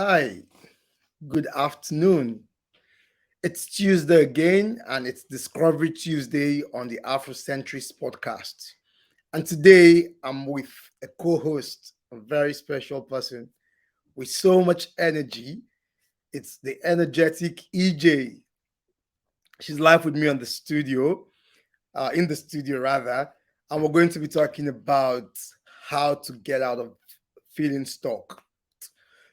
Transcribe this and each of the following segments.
Hi, good afternoon. It's Tuesday again, and it's Discovery Tuesday on the Afrocentrist podcast. And today I'm with a co host, a very special person with so much energy. It's the energetic EJ. She's live with me on the studio, in the studio rather, and we're going to be talking about how to get out of feeling stuck.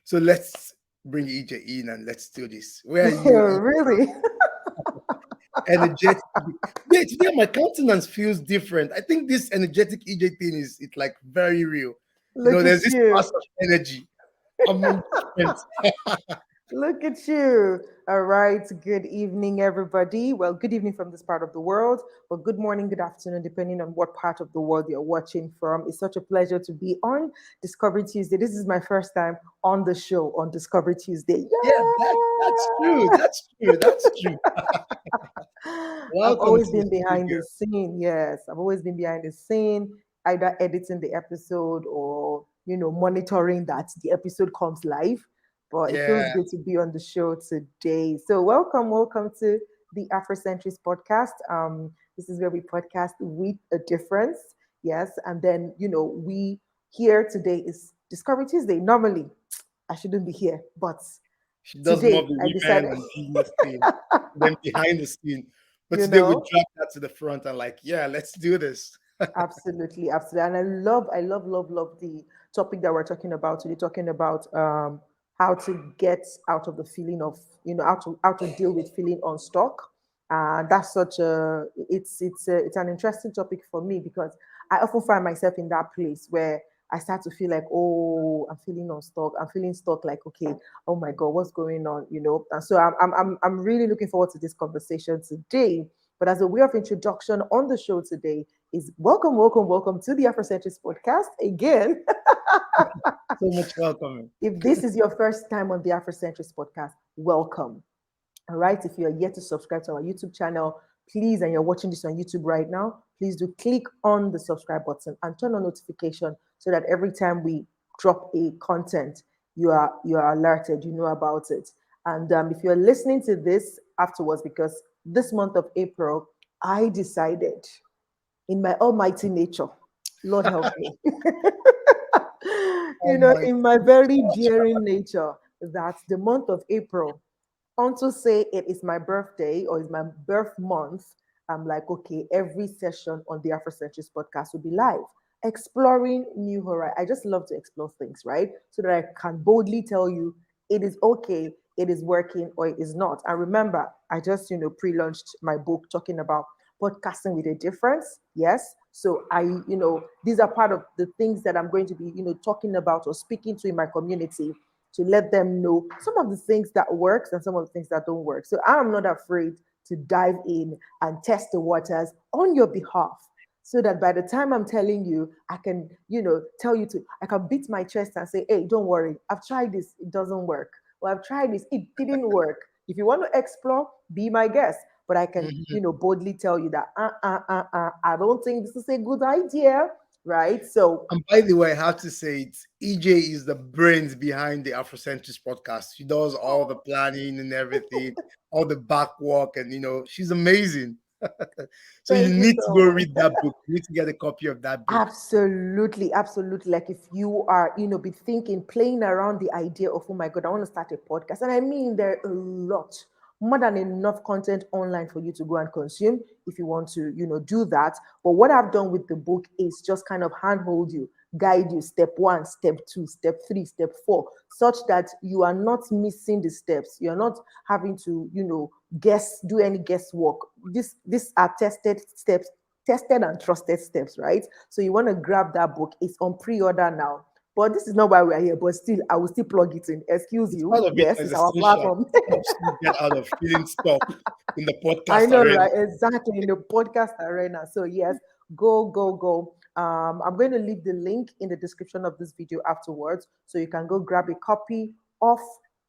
So let's bring EJ in and let's do this. Where are you? Really? Energetic. Today my countenance feels different. I think this energetic EJ thing is it's like very real. Look There's at this you. burst of energy. I'm different. Look at you. All right. Good evening, everybody. Well, good evening from this part of the world, but good morning, good afternoon, depending on what part of the world you're watching from. It's such a pleasure to be on Discovery Tuesday. This is my first time on the show on Discovery Tuesday. Yeah, that's true. Yeah. That's true. That's true. I've Welcome always to the been behind studio. the scene. Yes, I've always been behind the scene, either editing the episode or monitoring that the episode comes live. But it feels Yeah. good to be on the show today. So welcome to the Afrocentrist podcast. This is where we podcast with a difference. Yes, and then we here today is Discovery Tuesday. Normally, I shouldn't be here, but She does more of today the I women decided, and business thing than behind the scene. But you today we know. drop that to the front and like, yeah, let's do this. Absolutely, absolutely. And I love the topic that we're talking about today, talking about how to get out of the feeling of, how to deal with feeling unstuck. And that's such a it's an interesting topic for me because I often find myself in that place where I start to feel like, oh, I'm feeling unstuck. I'm feeling stuck, like, okay, oh my God, what's going on? And so I'm really looking forward to this conversation today. But as a way of introduction on the show today, is welcome to the Afrocentrist podcast again. So much welcoming. If this is your first time on the Afrocentrist podcast, welcome. All right. If you are yet to subscribe to our YouTube channel, please, and you're watching this on YouTube right now, please do click on the subscribe button and turn on notification so that every time we drop a content, you are alerted, you know about it. And if you're listening to this afterwards, because this month of April, I decided in my almighty nature, Lord help me, Oh my in my very daring nature, that the month of April, unto say it is my birthday or it's my birth month, I'm like, okay, every session on the Afrocentrist podcast will be live, exploring new horizons. I just love to explore things, right? So that I can boldly tell you it is okay, it is working, or it is not. And remember, I just, pre-launched my book talking about podcasting with a difference. Yes. So these are part of the things that I'm going to be, talking about or speaking to in my community to let them know some of the things that works and some of the things that don't work. So I'm not afraid to dive in and test the waters on your behalf so that by the time I'm telling you, I can, tell you to, I can beat my chest and say, hey, don't worry, I've tried this, it doesn't work. Well, I've tried this, it didn't work. If you want to explore, be my guest. But I can, God. boldly tell you that, I don't think this is a good idea, right? So And by the way, I have to say it, EJ is the brains behind the Afrocentrist podcast. She does all the planning and everything, all the back work, and she's amazing. So you thank you need to so go much. read that book. You need to get a copy of that book. Absolutely, absolutely. Like if you are, be thinking, playing around the idea of, oh my God, I want to start a podcast. And I mean, there are a lot, more than enough content online for you to go and consume if you want to, do that. But what I've done with the book is just kind of handhold you, guide you, step one, step two, step three, step four, such that you are not missing the steps. You're not having to, do any guesswork. These are tested steps, tested and trusted steps, right? So you want to grab that book. It's on pre-order now. But this is not why we're here. But still, I will still plug it in. Excuse It's you. part of it Yes, as it's our essential. platform. It helps you get out of feeling stuck in the I podcast know, arena. right? Exactly, in the podcast arena. So yes, go. I'm going to leave the link in the description of this video afterwards, so you can go grab a copy of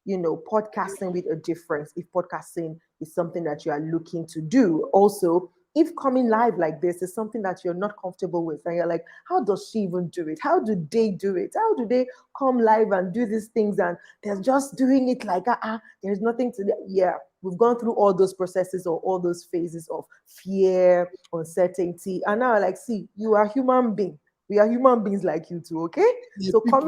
podcasting with a difference. If podcasting is something that you are looking to do, also if coming live like this is something that you're not comfortable with, and you're like, how does she even do it? How do they do it? How do they come live and do these things? And they're just doing it like, there's nothing to, yeah, we've gone through all those processes or all those phases of fear, uncertainty. And now, like, see, you are human being. We are human beings like you too, okay? Yeah, So people.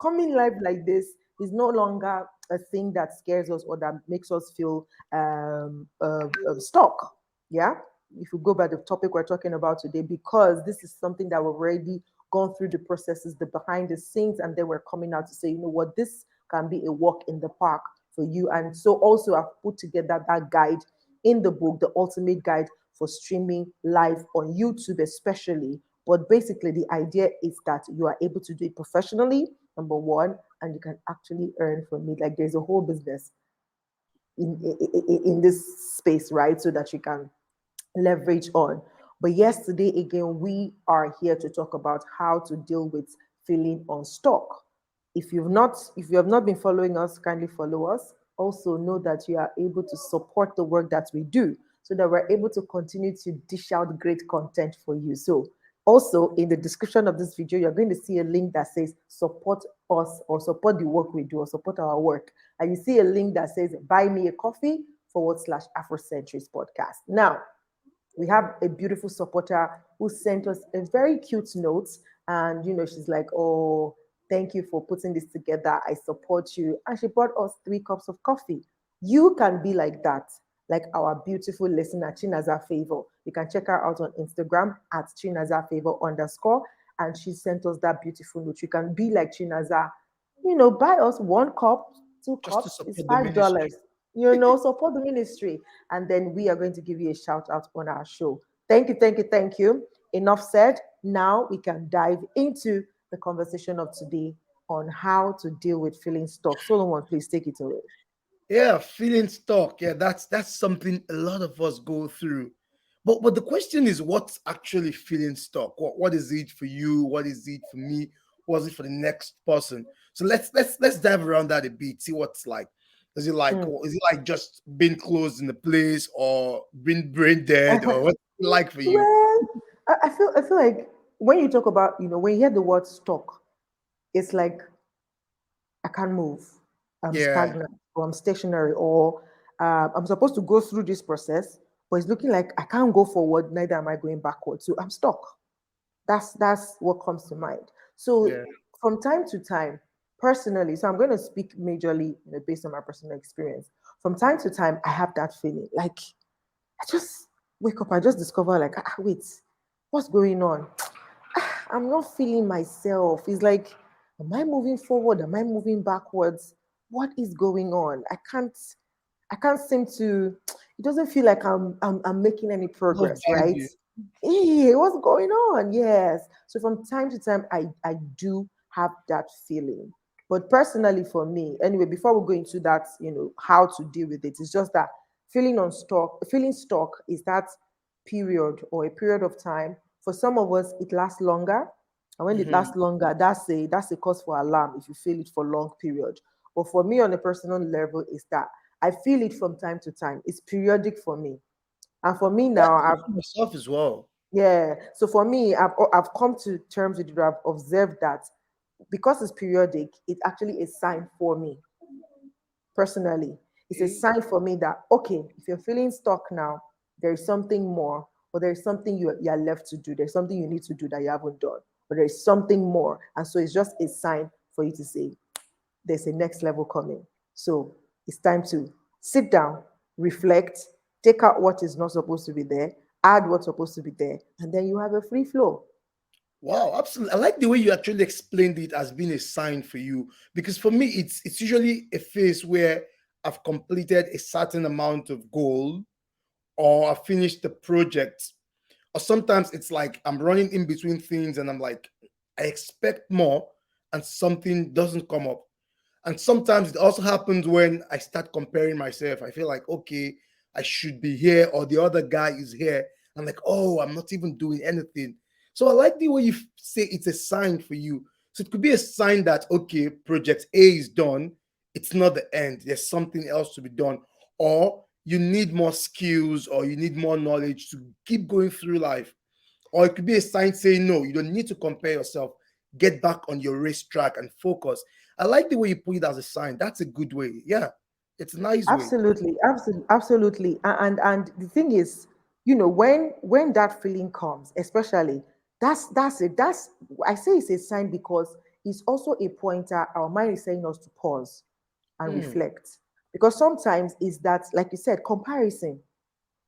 coming live like this is no longer a thing that scares us or that makes us feel stuck. Yeah. If we go by the topic we're talking about today, because this is something that we've already gone through the processes, the behind the scenes, and then we're coming out to say, you know what, this can be a walk in the park for you. And so also I've put together that guide in the book, the ultimate guide for streaming live on YouTube, especially. But basically, the idea is that you are able to do it professionally, number one, and you can actually earn from it. Like there's a whole business in this space, right? So that you can leverage on. But yesterday, again, we are here to talk about how to deal with feeling unstuck. If you have not been following us, kindly follow us. Also know that you are able to support the work that we do so that we're able to continue to dish out great content for you. So also in the description of this video, you're going to see a link that says support us or support the work we do or support our work. And you see a link that says buy me a coffee /Afrocentrist podcast. Now, we have a beautiful supporter who sent us a very cute note. And, she's like, oh, thank you for putting this together. I support you. And she bought us 3 cups of coffee. You can be like that, like our beautiful listener, Chinaza Favor. You can check her out on Instagram at Chinaza Favor _. And she sent us that beautiful note. You can be like Chinaza, buy us 1 cup, two Just to cups is support the ministry. $5. Support the ministry, and then we are going to give you a shout out on our show. Thank you, thank you, thank you. Enough said. Now we can dive into the conversation of today on how to deal with feeling stuck. Solomon, please take it away. Yeah, feeling stuck. Yeah, that's something a lot of us go through. But the question is, what's actually feeling stuck? What is it for you? What is it for me? What is it for the next person? So let's dive around that a bit. See what's like. Hmm. Is it like just being closed in the place or being brain dead or what's it like for you? Well, I feel like when you talk about, when you hear the word stuck, it's like I can't move. I'm Yeah, stagnant or I'm stationary or I'm supposed to go through this process, but it's looking like I can't go forward, neither am I going backward. So I'm stuck. That's what comes to mind. So yeah. from time to time, personally, so I'm going to speak majorly, based on my personal experience. From time to time, I have that feeling like I just wake up, I just discover like, wait, what's going on? I'm not feeling myself. It's like, am I moving forward? Am I moving backwards? What is going on? I can't seem to, it doesn't feel like I'm making any Love progress, right? value. Hey, what's going on? Yes. So from time to time, I do have that feeling. But personally for me, anyway, before we go into that, how to deal with it, it's just that feeling stuck is that period or a period of time. For some of us, it lasts longer. And when it Mhm. lasts longer, that's a cause for alarm if you feel it for long period. But for me on a personal level, is that I feel it from time to time. It's periodic for me. And for me Yeah, now, even for myself as well. yeah. So for me, I've come to terms with it. I've observed that because it's periodic, it's actually a sign for me personally. It's a Okay. sign for me that okay, if you're feeling stuck now, there is something more, or there is something you're left to do. There's something you need to do that you haven't done, but there is something more, and so it's just a sign for you to say there's a next level coming. So it's time to sit down, reflect, take out what is not supposed to be there, add what's supposed to be there, and then you have a free flow. Wow, absolutely. I like the way you actually explained it as being a sign for you because for me it's usually a phase where I've completed a certain amount of goal or I finished the project. Or sometimes it's like I'm running in between things and I'm like I expect more and something doesn't come up. And sometimes it also happens when I start comparing myself. I feel like, okay, I should be here, or the other guy is here. I'm like, oh, I'm not even doing anything. So I like the way you say it's a sign for you. So it could be a sign that, okay, project A is done. It's not the end. There's something else to be done. Or you need more skills or you need more knowledge to keep going through life. Or it could be a sign saying, no, you don't need to compare yourself. Get back on your racetrack and focus. I like the way you put it as a sign. That's a good way. Yeah, it's a nice way. Absolutely, absolutely, absolutely. And the thing is, when that feeling comes, especially, that's it. That's, I say it's a sign because it's also a pointer. Our mind is saying us to pause and Hmm. reflect. Because sometimes is that, like you said, comparison.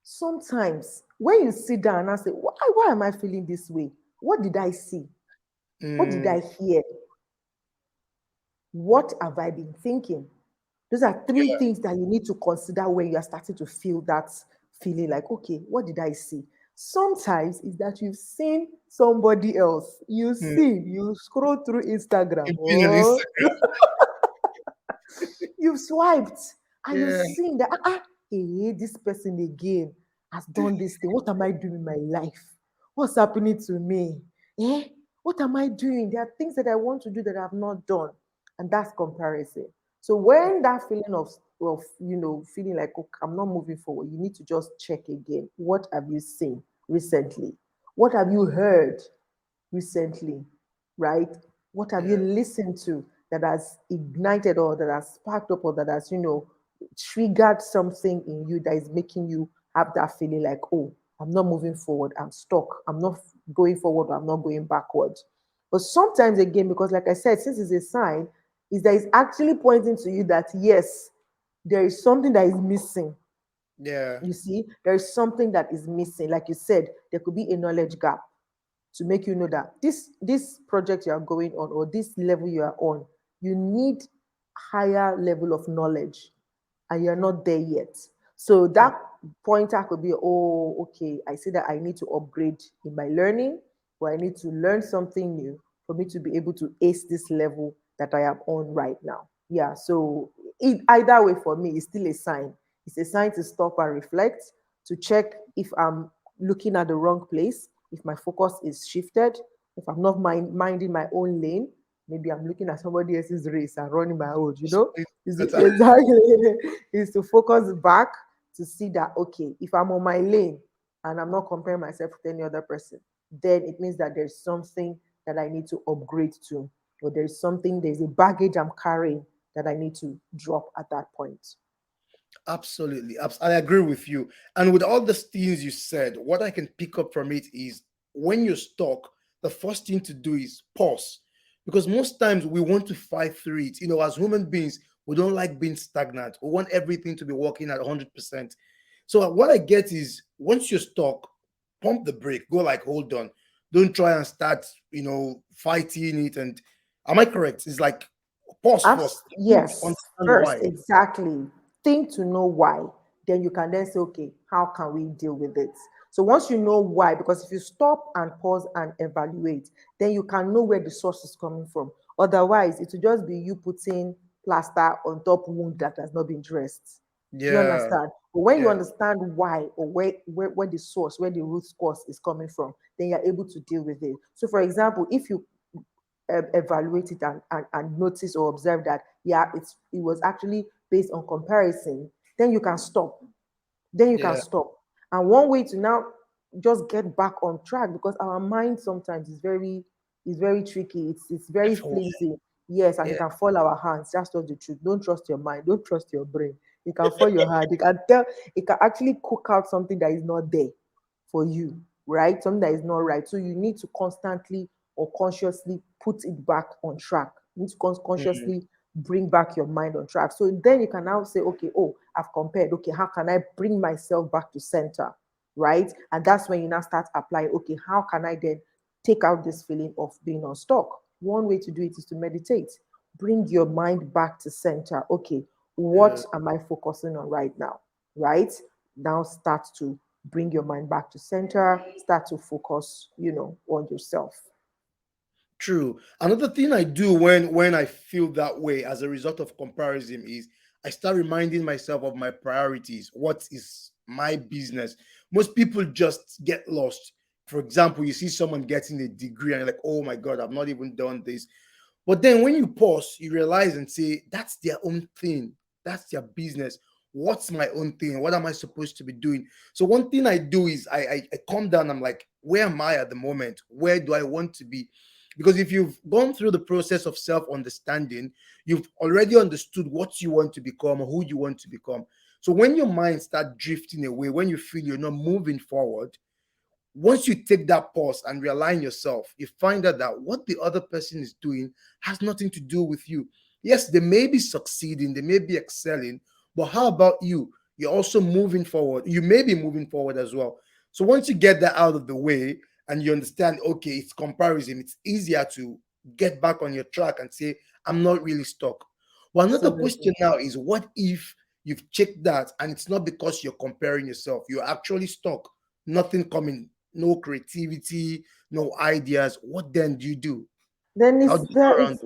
Sometimes when you sit down and say, why am I feeling this way? What did I see? What did Mm, I hear? What have I been thinking? Those are three things that you need to consider when you are starting to feel that feeling like, okay, what did I see? Sometimes is that you've seen somebody else. mm. You scroll through Instagram, You've been on or Instagram. you've swiped and you've Yeah. seen that, hey, this person again has done this thing. What am I doing in my life? What's happening to me? Eh? What am I doing? There are things that I want to do that I've not done. And that's comparison. So when that feeling of feeling like, okay, I'm not moving forward, you need to just check again. What have you seen recently? What have you heard recently, right? What have you Yeah. listened to that has ignited or that has sparked up or that has, triggered something in you that is making you have that feeling like, oh, I'm not moving forward, I'm stuck, I'm not going forward, I'm not going backward. But sometimes again, because like I said, since it's a sign, is that it's actually pointing to you that yes, there is something that is missing. Yeah. You see, there is something that is missing. Like you said, there could be a knowledge gap to make you know that this project you are going on or this level you are on, you need higher level of knowledge and you're not there yet. So Mm. that pointer could be, oh, okay, I see that I need to upgrade in my learning, or I need to learn something new for me to be able to ace this level that I am on right now. Yeah, so either way for me, it's still a sign. It's a sign to stop and reflect, to check if I'm looking at the wrong place, if my focus is shifted, if I'm not minding my own lane, maybe I'm looking at somebody else's race and running my own, It's is better. exactly is to focus back to see that okay, if I'm on my lane and I'm not comparing myself with any other person, then it means that there's something that I need to upgrade to, or there's a baggage I'm carrying that I need to drop at that point. Absolutely. I agree with you. And with all the things you said, what I can pick up from it is when you're stuck, the first thing to do is pause. Because most times we want to fight through it. As human beings, we don't like being stagnant. We want everything to be working at 100%. So what I get is once you're stuck, pump the brake, go like, hold on. Don't try and start, fighting it. And am I correct? It's like pause first. Think, Yes, understand first, why. exactly. Think to know why. Then you can then say, okay, how can we deal with it? So once you know why, because if you stop and pause and evaluate, then you can know where the source is coming from. Otherwise, it will just be you putting plaster on top wound that has not been dressed. Do you Yeah. understand? But when you Yeah. understand why or where the source, where the root cause is coming from, then you're able to deal with it. So, for example, if you evaluate it and notice or observe that yeah it was actually based on comparison, then you can stop, Yeah. and one way to now just get back on track, because our mind sometimes is very tricky, it's very F1. flimsy. Yes, and it Yeah. can fall our hands. That's just the truth. Don't trust your mind, don't trust your brain. It can fall your hand, it can actually cook out something that is not there for you, right? Something that is not right. So you need to constantly or consciously put it back on track. You need to Mm, consciously bring back your mind on track. So then you can now say, okay, oh, I've compared. Okay, how can I bring myself back to center? Right? And that's when you now start applying, okay, how can I then take out this feeling of being unstuck? One way to do it is to meditate. Bring your mind back to center. Okay, yeah. what am I focusing on right now? Right? Now start to bring your mind back to center, start to focus, on yourself. True. Another thing I do when I feel that way as a result of comparison is I start reminding myself of my priorities. What is my business? Most people just get lost. For example, you see someone getting a degree and you're like, oh my God, I've not even done this. But then when you pause, you realize and say, that's their own thing. That's their business. what's my own thing? What am I supposed to be doing? So one thing I do is I calm down. I'm like, where am I at the moment? Where do I want to be? Because if you've gone through the process of self-understanding, you've already understood what you want to become or who you want to become. So when your mind starts drifting away, when you feel you're not moving forward, once you take that pause and realign yourself, you find out that what the other person is doing has nothing to do with you. Yes, they may be succeeding, they may be excelling, but how about you? You're also moving forward. You may be moving forward as well. So once you get that out of the way and you understand, okay, it's comparison, it's easier to get back on your track and say, I'm not really stuck. Well, another Absolutely. question now is, what if you've checked that and it's not because you're comparing yourself? You're actually stuck, nothing coming, no creativity, no ideas. What then do you do? Then How do it's you there. go around?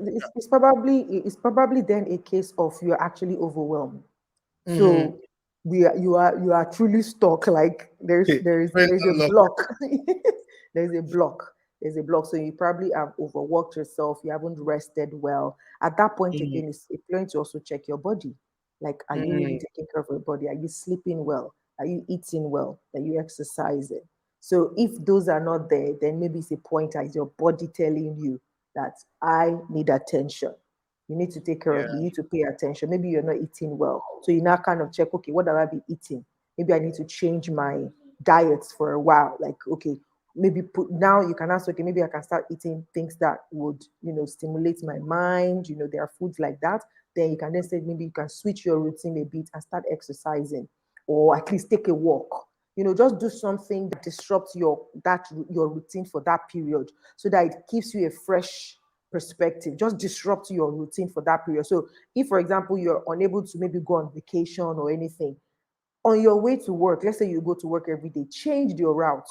It's probably then a case of you're actually overwhelmed. Mm-hmm. So you are truly stuck. Like there's Okay. there's Friend there's a unlock. block. there's a block. There's a block. So you probably have overworked yourself. You haven't rested well. At that point Mm, again, it's going to also check your body. Like, are you really mm, taking care of your body? Are you sleeping well? Are you eating well? Are you exercising? So if those are not there, then maybe it's a pointer. Is your body telling you that I need attention? You need to take care yeah. of me. You need to pay attention. Maybe you're not eating well. So you now kind of check, okay, what have I been eating? Maybe I need to change my diets for a while. Like, okay, maybe put now you can ask, okay, maybe I can start eating things that would, stimulate my mind. There are foods like that. Then you can then say maybe you can switch your routine a bit and start exercising or at least take a walk. Just do something that disrupts your routine for that period so that it gives you a fresh perspective. Just disrupt your routine for that period. So if, for example, you're unable to maybe go on vacation or anything, on your way to work, let's say you go to work every day, change your route.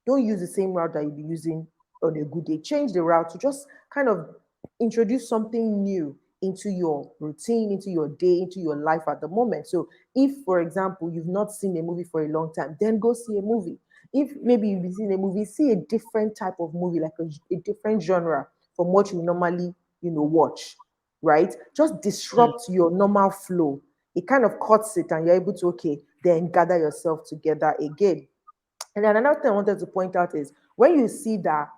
Don't use the same route that you'll be using on a good day. Change the route to just kind of introduce something new into your routine, into your day, into your life at the moment. So if, for example, you've not seen a movie for a long time, then go see a movie. If maybe you've been seeing a movie, see a different type of movie, like a different genre from what you normally, watch, right? Just Mm, disrupt your normal flow. It kind of cuts it and you're able to, okay, then gather yourself together again. And then another thing I wanted to point out is when you see that,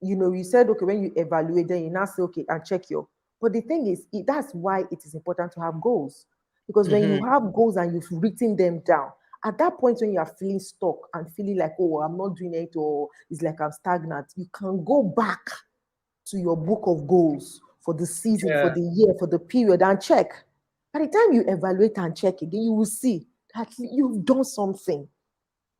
you said, okay, when you evaluate, then you now say, okay, and check your. But the thing is, that's why it is important to have goals. Because when you mhm. have goals and you've written them down, at that point when you are feeling stuck and feeling like, oh, I'm not doing it, or it's like I'm stagnant, you can go back to your book of goals for the season, for Yeah. the year, for the period, and check. By the time you evaluate and check again, you will see that you've done something.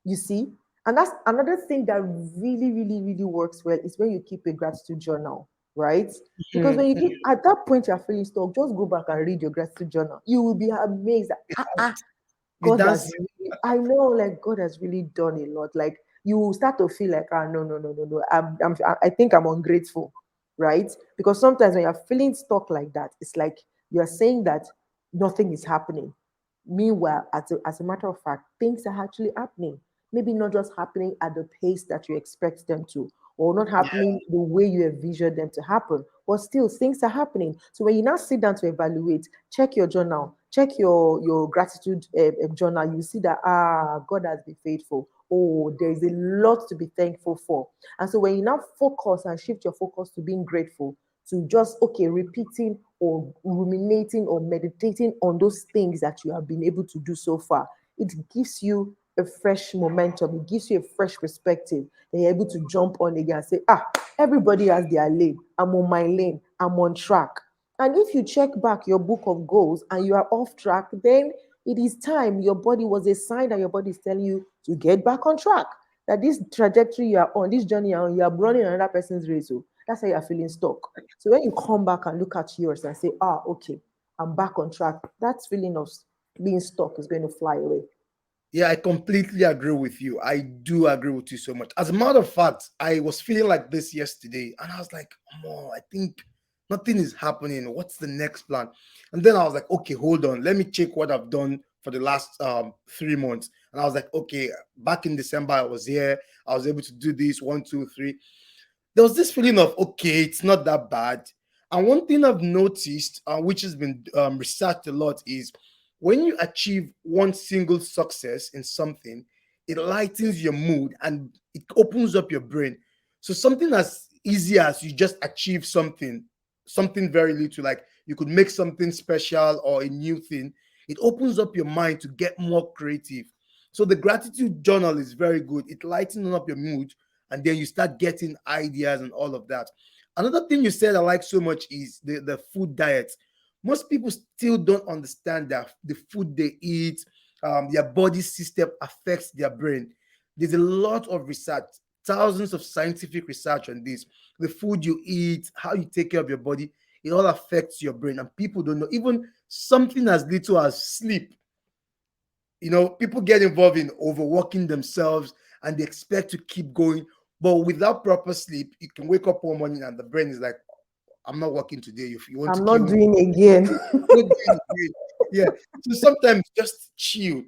You see? And that's another thing that really, really, really works well is when you keep a gratitude journal, right? Because when Mhm. you keep at that point you're feeling stuck, just go back and read your gratitude journal. You will be amazed that You God has dance. really, I know, like God has really done a lot. Like you will start to feel like, no, no, no, no, no. I think I'm ungrateful, right? Because sometimes when you're feeling stuck like that, it's like you're saying that nothing is happening. Meanwhile, as a matter of fact, things are actually happening. Maybe not just happening at the pace that you expect them to, or not Yeah. happening the way you envisioned them to happen, but still things are happening. So when you now sit down to evaluate, check your journal, check your gratitude journal, you see that God has been faithful. Oh, there is a lot to be thankful for. And so when you now focus and shift your focus to being grateful, to just okay repeating or ruminating or meditating on those things that you have been able to do so far, it gives you a fresh momentum, it gives you a fresh perspective. Then you're able to jump on again and say, everybody has their lane, I'm on my lane, I'm on track. And if you check back your book of goals and you are off track, then it is time. Your body was a sign that your body is telling you to get back on track. That this trajectory you are on, this journey you're on, you are running another person's race. So that's why you're feeling stuck. So when you come back and look at yours and say, okay, I'm back on track, that feeling of being stuck is going to fly away. Yeah, I completely agree with you. I do agree with you so much. As a matter of fact, I was feeling like this yesterday, and I was like, "Oh, I think nothing is happening. What's the next plan?" And then I was like, "Okay, hold on. Let me check what I've done for the last 3 months." And I was like, "Okay, back in December, I was here. I was able to do this one, two, three." There was this feeling of, okay, it's not that bad. And one thing I've noticed, which has been researched a lot, is When you achieve one single success in something, it lightens your mood and it opens up your brain. So something as easy as you just achieve something, something very little, like you could make something special or a new thing, it opens up your mind to get more creative. So the gratitude journal is very good. It lightens up your mood, and then you start getting ideas and all of that. Another thing you said I like so much is the food diet. Most people still don't understand that the food they eat, their body system affects their brain. There's a lot of research, thousands of scientific research on this. The food you eat, how you take care of your body, it all affects your brain, and people don't know. Even something as little as sleep, people get involved in overworking themselves and they expect to keep going. But without proper sleep, you can wake up one morning and the brain is like, I'm not working today. If you want to I'm kill not me, doing again. not doing it. Yeah. So sometimes just chill.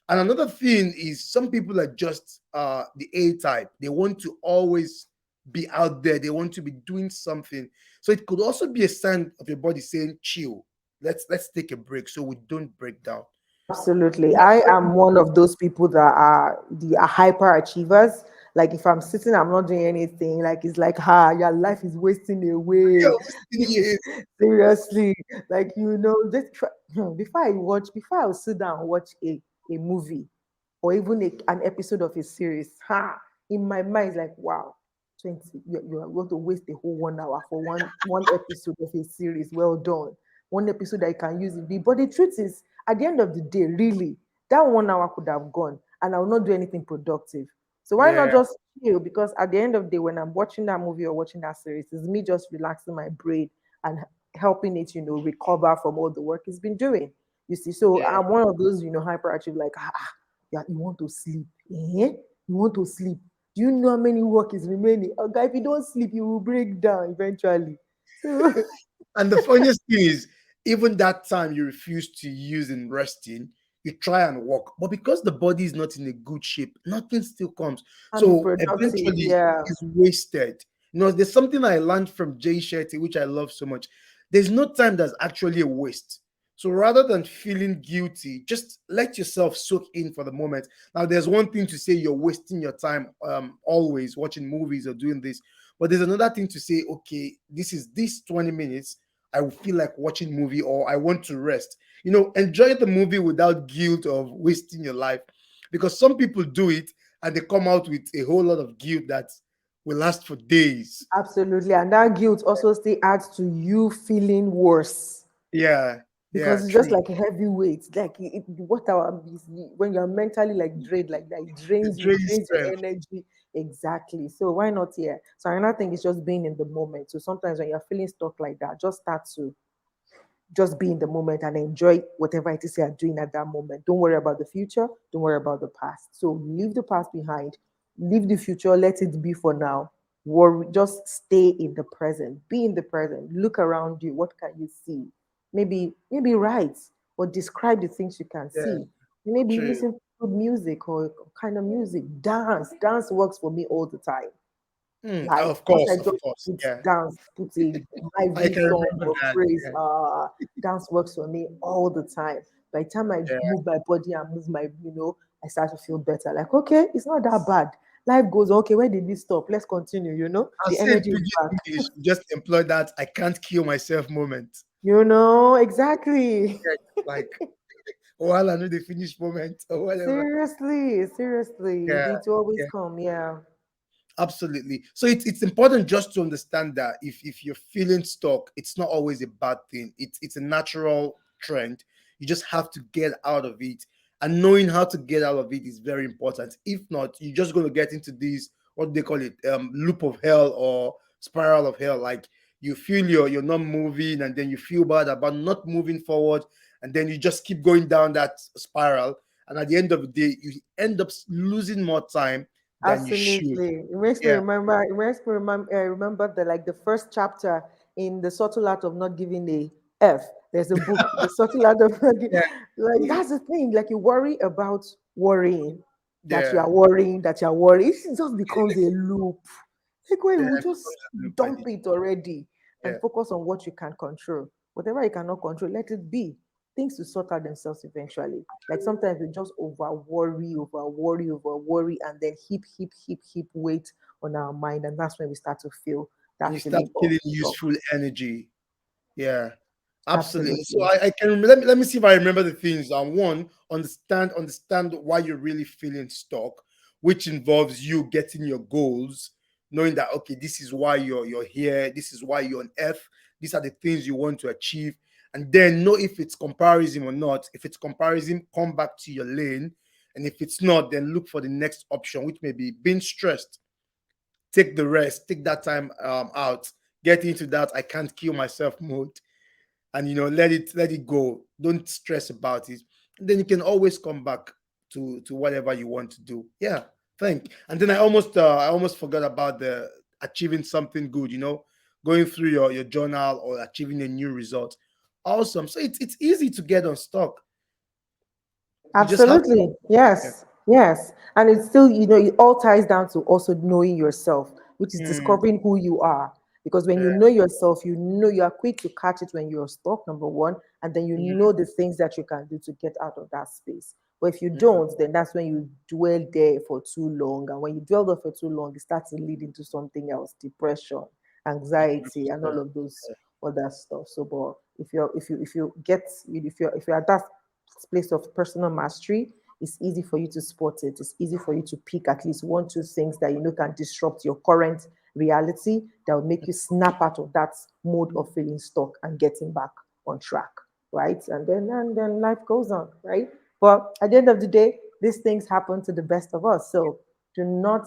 And another thing is some people are just the A type. They want to always be out there. They want to be doing something. So it could also be a sign of your body saying chill. Let's take a break so we don't break down. Absolutely. I am one of those people that are the hyper achievers. Like if I'm sitting, I'm not doing anything. Like it's like, your life is wasting Yeah, away. wasting years. Seriously. Like this before I sit down and watch a movie or even an episode of a series, in my mind it's like, wow, 20, you are going to waste the whole 1 hour for one episode of a series. Well done. One episode that you can use it. But the truth is, at the end of the day, really, that 1 hour could have gone and I will not do anything productive. So why not Yeah, just chill? Because at the end of the day, when I'm watching that movie or watching that series, it's me just relaxing my brain and helping it, recover from all the work it's been doing. You see, so yeah. I'm one of those, hyperactive, like, yeah, you want to sleep. Eh? You want to sleep. Do you know how many work is remaining? Oh, guy, if you don't sleep, you will break down eventually. So And the funniest thing is, even that time you refuse to use in resting, you try and walk. But because the body is not in a good shape, nothing still comes. and be So productive. eventually Yeah. it's wasted. There's something I learned from Jay Shetty, which I love so much. There's no time that's actually a waste. So rather than feeling guilty, just let yourself soak in for the moment. Now, there's one thing to say you're wasting your time always watching movies or doing this, but there's another thing to say, okay, this 20 minutes, I will feel like watching movie or I want to rest. Enjoy the movie without guilt of wasting your life. Because some people do it and they come out with a whole lot of guilt that will last for days. Absolutely. And that guilt also still adds to you feeling worse Yeah, yeah, because it's just true. like a heavy weight. Like what our when you're mentally like drained, like that, it It drains you, it drains drains your strength. energy. Exactly. So why not here? So another thing is just being in the moment. So sometimes when you're feeling stuck like that, just start to just be in the moment and enjoy whatever it is you are doing at that moment. Don't worry about the future. Don't worry about the past. So leave the past behind. Leave the future. Let it be for now. Worry. Just stay in the present. Be in the present. Look around you. What can you see? Maybe write or describe the things you can Yeah, see. Maybe true. listen to good music or kind of music. Dance. Dance works for me all the time. Like Of once I course, of just course. put Yeah, dance, put a I lively can song remember or that. praise, Yeah, dance works for me all the time. By the time I yeah. move my body and move I start to feel better. Like, okay, it's not that bad. Life goes on. Okay, where did this stop? Let's continue, I'll The say energy is Pidgin back. English. Just employ that I can't kill myself moment. Exactly. Yeah, like while I know the finish moment or whatever. Seriously. Yeah, It will always yeah. come. Yeah. Absolutely. So it's important just to understand that if you're feeling stuck, it's not always a bad thing. It's a natural trend. You just have to get out of it. And knowing how to get out of it is very important. If not, you're just going to get into this, what they call it, loop of hell or spiral of hell. Like you feel you're not moving, and then you feel bad about not moving forward, and then you just keep going down that spiral. And at the end of the day, you end up losing more time than you should. Absolutely. It makes me Yeah, remember. It makes me remember the like the first chapter in the subtle art of not giving a F. There's a book, the subtle art of not yeah, like that's the thing. Like you worry about worrying, that you yeah, are worrying, that you are worrying. It just becomes a loop. Like when yeah. we It just becomes a loop at dump the it already and yeah, focus on what you can control. Whatever you cannot control, let it be. things will sort out themselves eventually. Like sometimes we just over worry, and then heap weight on our mind, and that's when we start to feel And that you start feeling of feeling shock. useful energy. Yeah, absolutely. So Absolutely. I can let me see if I remember the things. One, understand why you're really feeling stuck, which involves you getting your goals, knowing that okay, this is why you're here, this is why you're on earth, these are the things you want to achieve, and then know if it's comparison or not. If it's comparison, come back to your lane, and if it's not, then look for the next option, which may be being stressed. Take the rest, take that time out, get into that I can't kill myself mode, and let it go. Don't stress about it. Then you can always come back to whatever you want to do. Yeah, and then I almost forgot about the achieving something good, going through your journal or achieving a new result. Awesome. So it's easy to get unstuck. You just have to. Absolutely. Yeah. Yes. Yes. And it's still, it all ties down to also knowing yourself, which is Mm, discovering who you are. Because when you yeah, know yourself, you are quick to catch it when you're stuck, number one, and then you mm, know the things that you can do to get out of that space. But if you mm, don't, then that's when you dwell there for too long. And when you dwell there for too long, it starts to lead into something else, depression, anxiety, and all 100%. of those other stuff. So, but if you're at that place of personal mastery, it's easy for you to spot it. It's easy for you to pick at least one, two things that you know can disrupt your current reality that will make you snap out of that mode of feeling stuck and getting back on track, right? And then life goes on, right? But at the end of the day, these things happen to the best of us. So do not,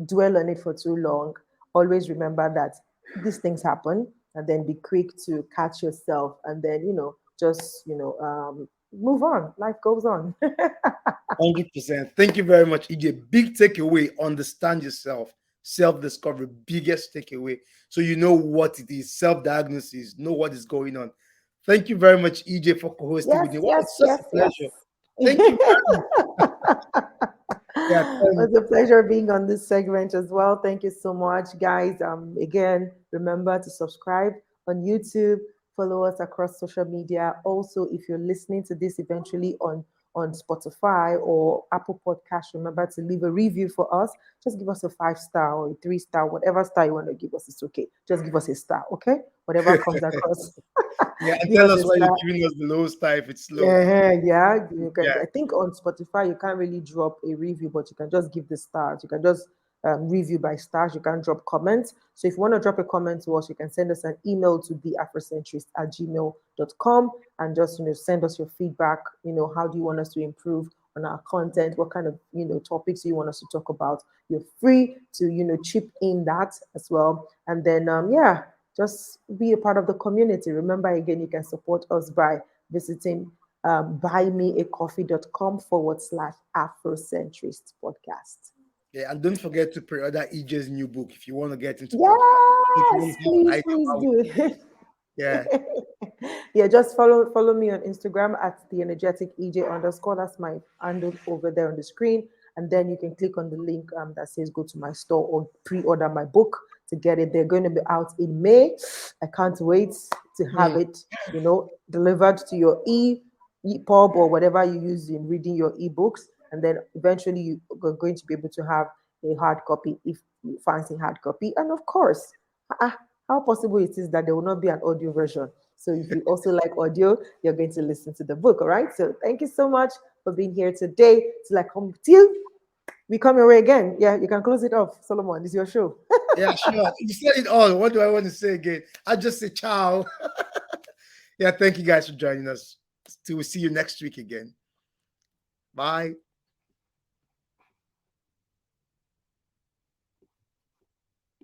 dwell on it for too long. Always remember that these things happen, and then be quick to catch yourself, and then just move on. Life goes on. 100%. Thank you very much, EJ. Big takeaway: understand yourself, self-discovery. Biggest takeaway. So you know what it is. Self-diagnosis. Know what is going on. Thank you very much, EJ, for co-hosting with Yes, me. Wow, yes, it's such yes, a yes. pleasure. Thank you very much. Yeah, It was a pleasure being on this segment as well. Thank you so much, guys. Again, remember to subscribe on YouTube, follow us across social media. Also, if you're listening to this eventually on Spotify or Apple Podcast, remember to leave a review for us. Just give us a 5 star or a 3 star, whatever star you want to give us. It's okay. Just give us a star, okay? Whatever comes across, yeah, and give tell us a us why you're star. giving us the low star if it's low. Yeah, you can. Yeah. I think on Spotify you can't really drop a review, but you can just give the stars. You can just review by stars. You can drop comments. So if you want to drop a comment to us, you can send us an email to theafrocentrist@gmail.com and just send us your feedback. How do you want us to improve on our content? What kind of topics do you want us to talk about? You're free to chip in that as well. And then yeah, just be a part of the community. Remember, again, you can support us by visiting buymeacoffee.com/Afrocentrist podcast. Yeah, and don't forget to pre-order EJ's new book if you want to get into podcast. If you want Yes, to have an please, idea please how do. yeah. Yeah, just follow me on Instagram at the energetic EJ underscore. That's my handle over there on the screen. And then you can click on the link that says go to my store or pre-order my book to get it. They're going to be out in May. I can't wait to have Mm. it, delivered to your EPUB or whatever you use in reading your ebooks. And then eventually you are going to be able to have a hard copy if you fancy hard copy. And of course, how possible it is that there will not be an audio version. So if you also like audio, you're going to listen to the book. All right. So thank you so much for being here today. Till I come to you, we come your way again. Yeah, you can close it off. Solomon, it's your show. Yeah, sure. You said it all. What do I want to say again? I just say ciao. Yeah, thank you guys for joining us. Till we see you next week again. Bye.